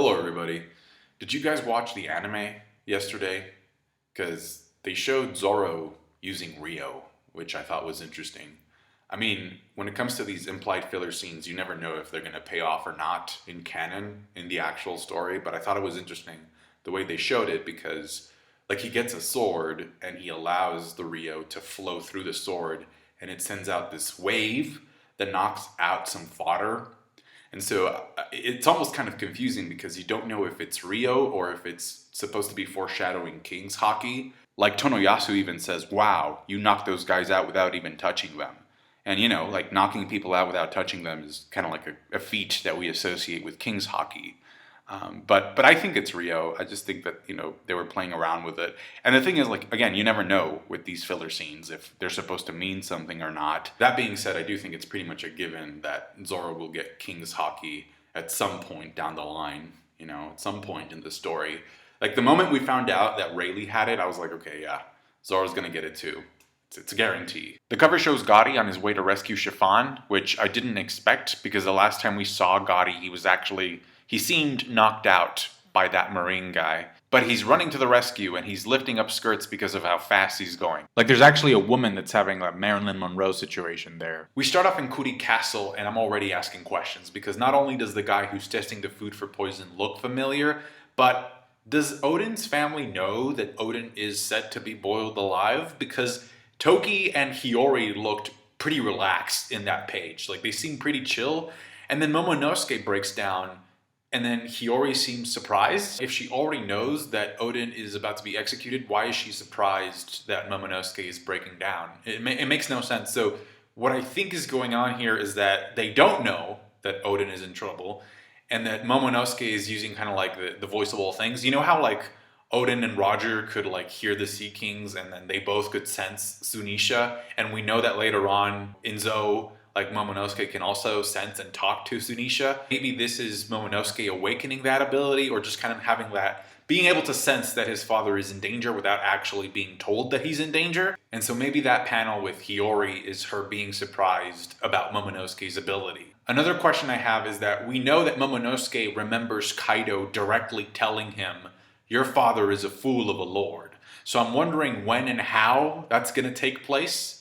Hello, everybody. Did you guys watch the anime yesterday? Because they showed Zoro using Rio, which I thought was interesting. I mean, when it comes to these implied filler scenes, you never know if they're going to pay off or not in canon, in the actual story, but I thought it was interesting the way they showed it because, like, he gets a sword and he allows the Rio to flow through the sword and it sends out this wave that knocks out some fodder, and so it's almost kind of confusing because you don't know if it's Rio or if it's supposed to be foreshadowing King's hockey. Like Tonoyasu even says, wow, you knocked those guys out without even touching them. And like knocking people out without touching them is kind of like a feat that we associate with King's hockey. But I think it's Rio. I just think that they were playing around with it. And the thing is, like, again, you never know with these filler scenes if they're supposed to mean something or not. That being said, I do think it's pretty much a given that Zoro will get King's hockey at some point down the line. At some point in the story. Like the moment we found out that Rayleigh had it, I was like, okay, yeah, Zoro's gonna get it too. It's a guarantee. The cover shows Gotti on his way to rescue Chiffon, which I didn't expect because the last time we saw Gotti, he seemed knocked out by that Marine guy. But he's running to the rescue and he's lifting up skirts because of how fast he's going. Like there's actually a woman that's having a Marilyn Monroe situation there. We start off in Kuri Castle and I'm already asking questions because not only does the guy who's testing the food for poison look familiar, but does Odin's family know that Odin is set to be boiled alive? Because Toki and Hiyori looked pretty relaxed in that page. Like they seemed pretty chill. And then Momonosuke breaks down and then Hiyori seems surprised. If she already knows that Odin is about to be executed, why is she surprised that Momonosuke is breaking down? It makes no sense. So what I think is going on here is that they don't know that Odin is in trouble and that Momonosuke is using kind of like the voice of all things. You know how like Odin and Roger could like hear the Sea Kings and then they both could sense Sunisha, and we know that later on in Zou, like Momonosuke can also sense and talk to Sunisha. Maybe this is Momonosuke awakening that ability or just kind of having that, being able to sense that his father is in danger without actually being told that he's in danger. And so maybe that panel with Hiyori is her being surprised about Momonosuke's ability. Another question I have is that we know that Momonosuke remembers Kaido directly telling him, "Your father is a fool of a lord." So I'm wondering when and how that's going to take place,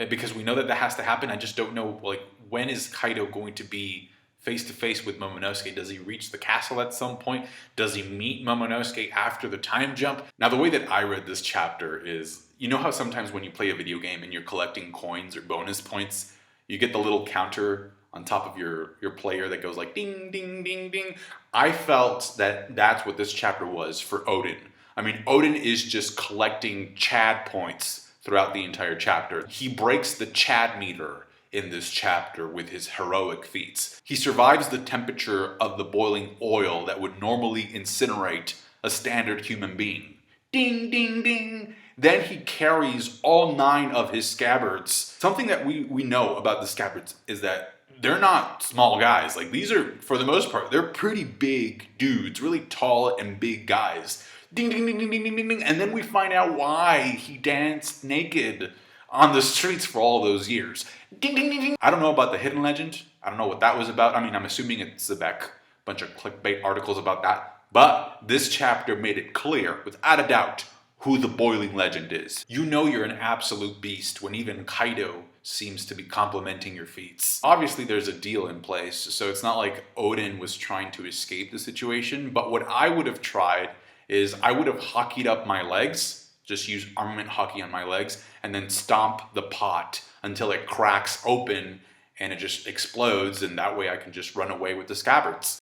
because we know that has to happen. I just don't know, like, when is Kaido going to be face to face with Momonosuke? Does he reach the castle at some point? Does he meet Momonosuke after the time jump? Now, the way that I read this chapter is, you know how sometimes when you play a video game and you're collecting coins or bonus points, you get the little counter on top of your player that goes like ding, ding, ding, ding. I felt that that's what this chapter was for Odin. I mean, Odin is just collecting Chad points throughout the entire chapter. He breaks the Chad meter in this chapter with his heroic feats. He survives the temperature of the boiling oil that would normally incinerate a standard human being. Ding, ding, ding. Then he carries all 9 of his scabbards. Something that we know about the scabbards is that they're not small guys. Like, these are, for the most part, they're pretty big dudes, really tall and big guys. Ding, ding, ding, ding, ding, ding, ding. And then we find out why he danced naked on the streets for all those years. Ding, ding, ding, ding. I don't know about the hidden legend. I don't know what that was about. I mean, I'm assuming it's a bunch of clickbait articles about that. But this chapter made it clear, without a doubt, who the boiling legend is. You know you're an absolute beast when even Kaido seems to be complimenting your feats. Obviously there's a deal in place, so it's not like Odin was trying to escape the situation, but what I would have tried is I would have hockeyed up my legs, just use armament hockey on my legs, and then stomp the pot until it cracks open and it just explodes, and that way I can just run away with the scabbards.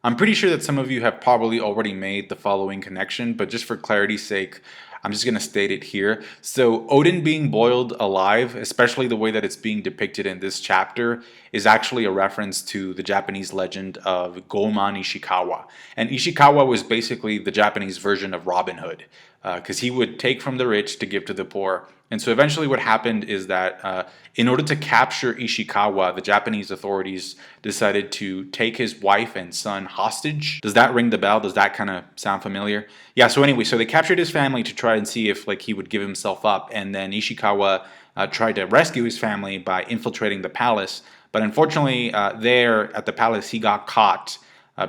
I'm pretty sure that some of you have probably already made the following connection, but just for clarity's sake, I'm just going to state it here. So Odin being boiled alive, especially the way that it's being depicted in this chapter, is actually a reference to the Japanese legend of Goemon Ishikawa. And Ishikawa was basically the Japanese version of Robin Hood, because he would take from the rich to give to the poor. And so eventually what happened is that in order to capture Ishikawa, the Japanese authorities decided to take his wife and son hostage. Does that ring the bell? Does that kind of sound familiar? Yeah, so anyway, so they captured his family to try and see if like he would give himself up. And then Ishikawa tried to rescue his family by infiltrating the palace. But unfortunately, there at the palace, he got caught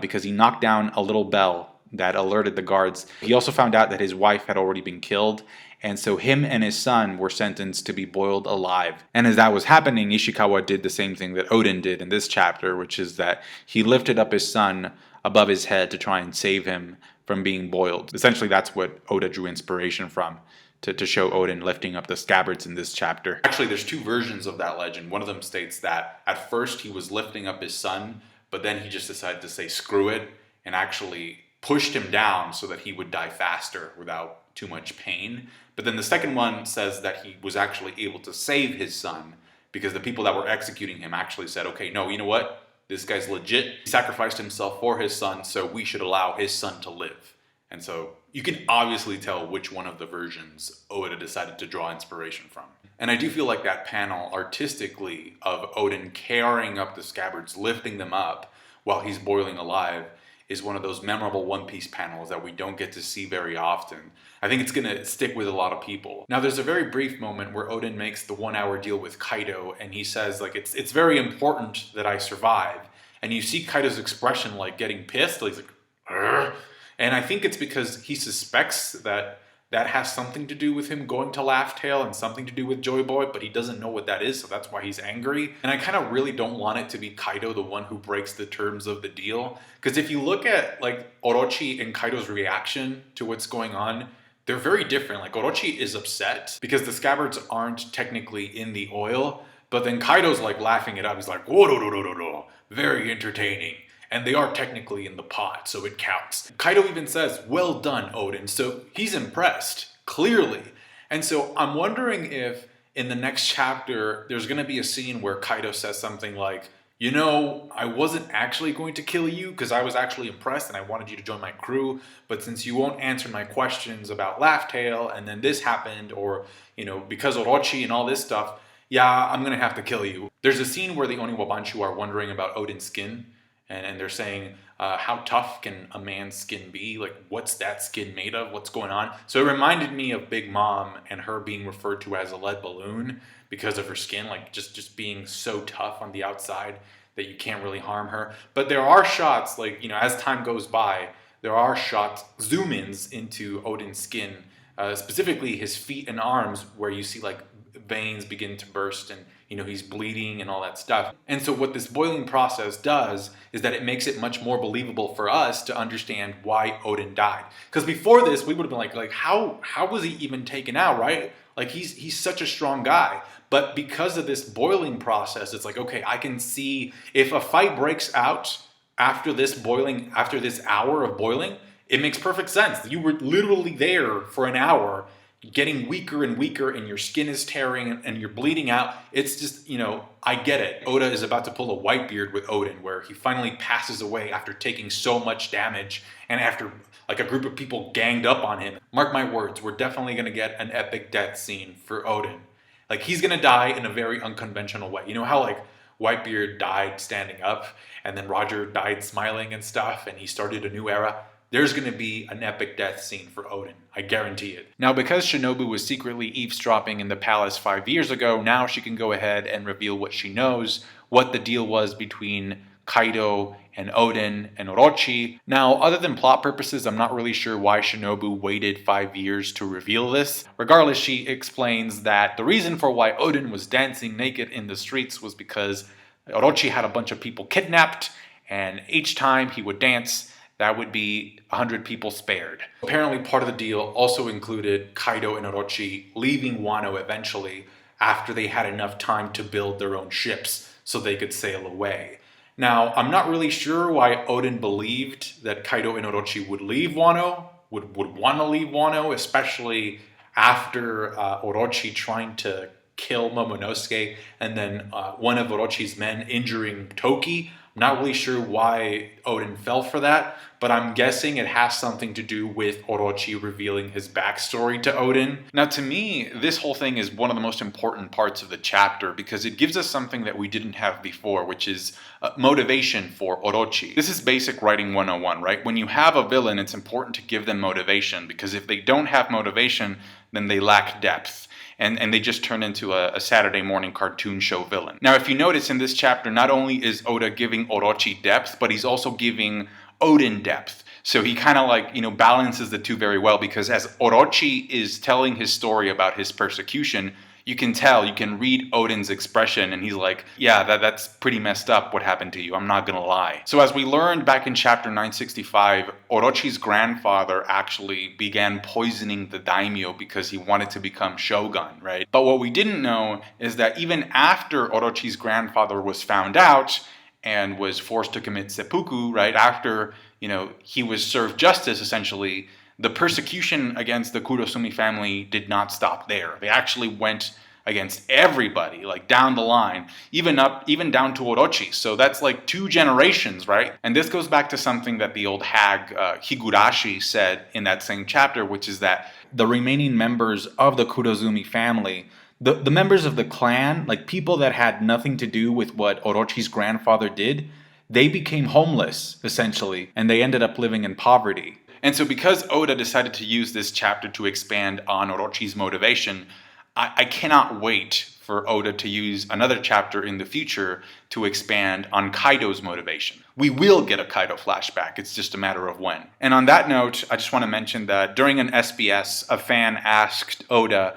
because he knocked down a little bell that alerted the guards. He also found out that his wife had already been killed, and so him and his son were sentenced to be boiled alive. And as that was happening, Ishikawa did the same thing that Odin did in this chapter, which is that he lifted up his son above his head to try and save him from being boiled. Essentially, that's what Oda drew inspiration from, to show Odin lifting up the scabbards in this chapter. Actually, there's two versions of that legend. One of them states that at first he was lifting up his son, but then he just decided to say screw it and actually pushed him down so that he would die faster without too much pain. But then the second one says that he was actually able to save his son because the people that were executing him actually said, okay, no, you know what? This guy's legit. He sacrificed himself for his son, so we should allow his son to live. And so you can obviously tell which one of the versions Oda decided to draw inspiration from. And I do feel like that panel artistically of Odin carrying up the scabbards, lifting them up while he's boiling alive, is one of those memorable One Piece panels that we don't get to see very often. I think it's going to stick with a lot of people. Now, there's a very brief moment where Odin makes the 1 hour deal with Kaido, and he says, like, it's very important that I survive. And you see Kaido's expression, like, getting pissed. Like, he's like, "Argh." And I think it's because he suspects that that has something to do with him going to Laugh Tale and something to do with Joy Boy, but he doesn't know what that is, so that's why he's angry. And I kind of really don't want it to be Kaido the one who breaks the terms of the deal. Because if you look at, like, Orochi and Kaido's reaction to what's going on, they're very different. Like, Orochi is upset because the scabbards aren't technically in the oil, but then Kaido's, like, laughing it up. He's like, whoa, very entertaining. And they are technically in the pot, so it counts. Kaido even says, well done, Odin. So he's impressed, clearly. And so I'm wondering if in the next chapter, there's going to be a scene where Kaido says something like, you know, I wasn't actually going to kill you because I was actually impressed and I wanted you to join my crew. But since you won't answer my questions about Laugh Tale and then this happened, or, you know, because Orochi and all this stuff, yeah, I'm going to have to kill you. There's a scene where the Oniwabanshu are wondering about Odin's skin. And they're saying, how tough can a man's skin be? Like, what's that skin made of? What's going on? So it reminded me of Big Mom and her being referred to as a lead balloon because of her skin, like just being so tough on the outside that you can't really harm her. But there are shots, like, you know, as time goes by, there are shots, zoom-ins into Odin's skin, specifically his feet and arms, where you see, like, veins begin to burst and, you know, he's bleeding and all that stuff. And so what this boiling process does is that it makes it much more believable for us to understand why Odin died. Because before this, we would have been like how was he even taken out, right? Like, he's such a strong guy. But because of this boiling process, it's like, okay, I can see if a fight breaks out after this boiling, after this hour of boiling, it makes perfect sense. You were literally there for an hour, getting weaker and weaker, and your skin is tearing and you're bleeding out. It's just, you know, I get it. Oda is about to pull a Whitebeard with Odin, where he finally passes away after taking so much damage and after, like, a group of people ganged up on him. Mark my words, we're definitely going to get an epic death scene for Odin. Like, he's going to die in a very unconventional way. You know how, like, Whitebeard died standing up and then Roger died smiling and stuff and he started a new era? There's going to be an epic death scene for Odin. I guarantee it. Now, because Shinobu was secretly eavesdropping in the palace 5 years ago, now she can go ahead and reveal what she knows, what the deal was between Kaido and Odin and Orochi. Now, other than plot purposes, I'm not really sure why Shinobu waited 5 years to reveal this. Regardless, she explains that the reason for why Odin was dancing naked in the streets was because Orochi had a bunch of people kidnapped, and each time he would dance, that would be 100 people spared. Apparently, part of the deal also included Kaido and Orochi leaving Wano eventually after they had enough time to build their own ships so they could sail away. Now, I'm not really sure why Odin believed that Kaido and Orochi would leave Wano, would want to leave Wano, especially after Orochi trying to kill Momonosuke and then one of Orochi's men injuring Toki. I'm not really sure why Odin fell for that, but I'm guessing it has something to do with Orochi revealing his backstory to Odin. Now, to me, this whole thing is one of the most important parts of the chapter because it gives us something that we didn't have before, which is motivation for Orochi. This is basic writing 101, right? When you have a villain, it's important to give them motivation because if they don't have motivation, then they lack depth. and they just turn into a Saturday morning cartoon show villain. Now, if you notice in this chapter, not only is Oda giving Orochi depth, but he's also giving Odin depth. So he kind of like, balances the two very well, because as Orochi is telling his story about his persecution, you can read Odin's expression, and he's like, yeah, that's pretty messed up what happened to you, I'm not gonna lie. So as we learned back in chapter 965, Orochi's grandfather actually began poisoning the daimyo because he wanted to become shogun, right? But what we didn't know is that even after Orochi's grandfather was found out and was forced to commit seppuku, right, after, he was served justice, essentially, the persecution against the Kurosumi family did not stop there. They actually went against everybody, like down the line, even down to Orochi. So that's like 2 generations, right? And this goes back to something that the old hag Higurashi said in that same chapter, which is that the remaining members of the Kurosumi family, the members of the clan, like people that had nothing to do with what Orochi's grandfather did, they became homeless, essentially, and they ended up living in poverty. And so because Oda decided to use this chapter to expand on Orochi's motivation, I cannot wait for Oda to use another chapter in the future to expand on Kaido's motivation. We will get a Kaido flashback, it's just a matter of when. And on that note, I just want to mention that during an SBS, a fan asked Oda,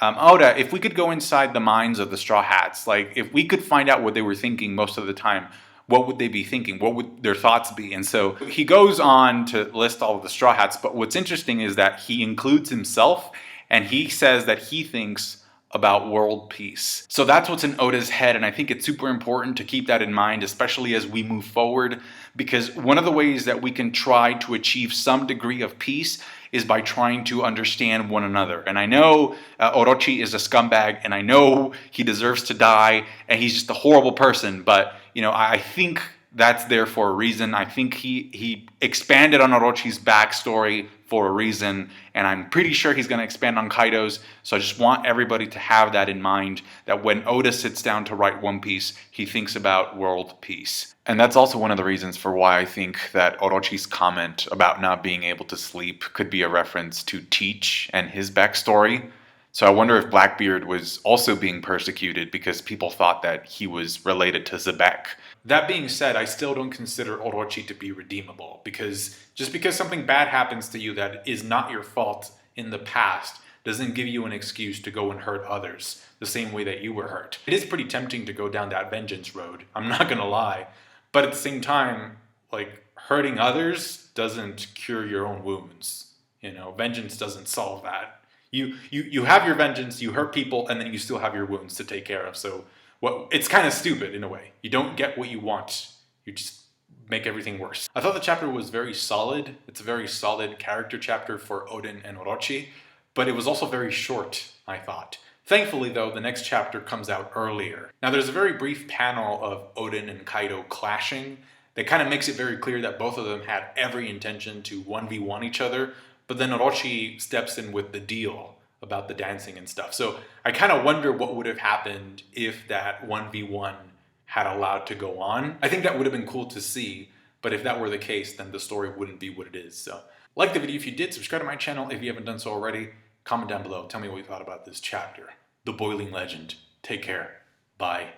Oda, if we could go inside the minds of the Straw Hats, like if we could find out what they were thinking most of the time, what would they be thinking? What would their thoughts be? And so he goes on to list all of the Straw Hats, but what's interesting is that he includes himself, and he says that he thinks about world peace. So that's what's in Oda's head, and I think it's super important to keep that in mind, especially as we move forward, because one of the ways that we can try to achieve some degree of peace is by trying to understand one another. And I know Orochi is a scumbag, and I know he deserves to die, and he's just a horrible person, but I think that's there for a reason. I think he expanded on Orochi's backstory for a reason, and I'm pretty sure he's going to expand on Kaido's, so I just want everybody to have that in mind, that when Oda sits down to write One Piece, he thinks about world peace. And that's also one of the reasons for why I think that Orochi's comment about not being able to sleep could be a reference to Teach and his backstory. So I wonder if Blackbeard was also being persecuted because people thought that he was related to Zebek. That being said, I still don't consider Orochi to be redeemable, because just because something bad happens to you that is not your fault in the past doesn't give you an excuse to go and hurt others the same way that you were hurt. It is pretty tempting to go down that vengeance road, I'm not gonna lie, but at the same time, like, hurting others doesn't cure your own wounds. Vengeance doesn't solve that. You have your vengeance, you hurt people, and then you still have your wounds to take care of. So it's kind of stupid in a way. You don't get what you want. You just make everything worse. I thought the chapter was very solid. It's a very solid character chapter for Odin and Orochi, but it was also very short, I thought. Thankfully, though, the next chapter comes out earlier. Now, there's a very brief panel of Odin and Kaido clashing that kind of makes it very clear that both of them had every intention to 1v1 each other, but then Orochi steps in with the deal about the dancing and stuff. So I kind of wonder what would have happened if that 1v1 had allowed to go on. I think that would have been cool to see, but if that were the case, then the story wouldn't be what it is. So like the video if you did, subscribe to my channel if you haven't done so already, comment down below, tell me what you thought about this chapter. The Boiling Legend. Take care. Bye.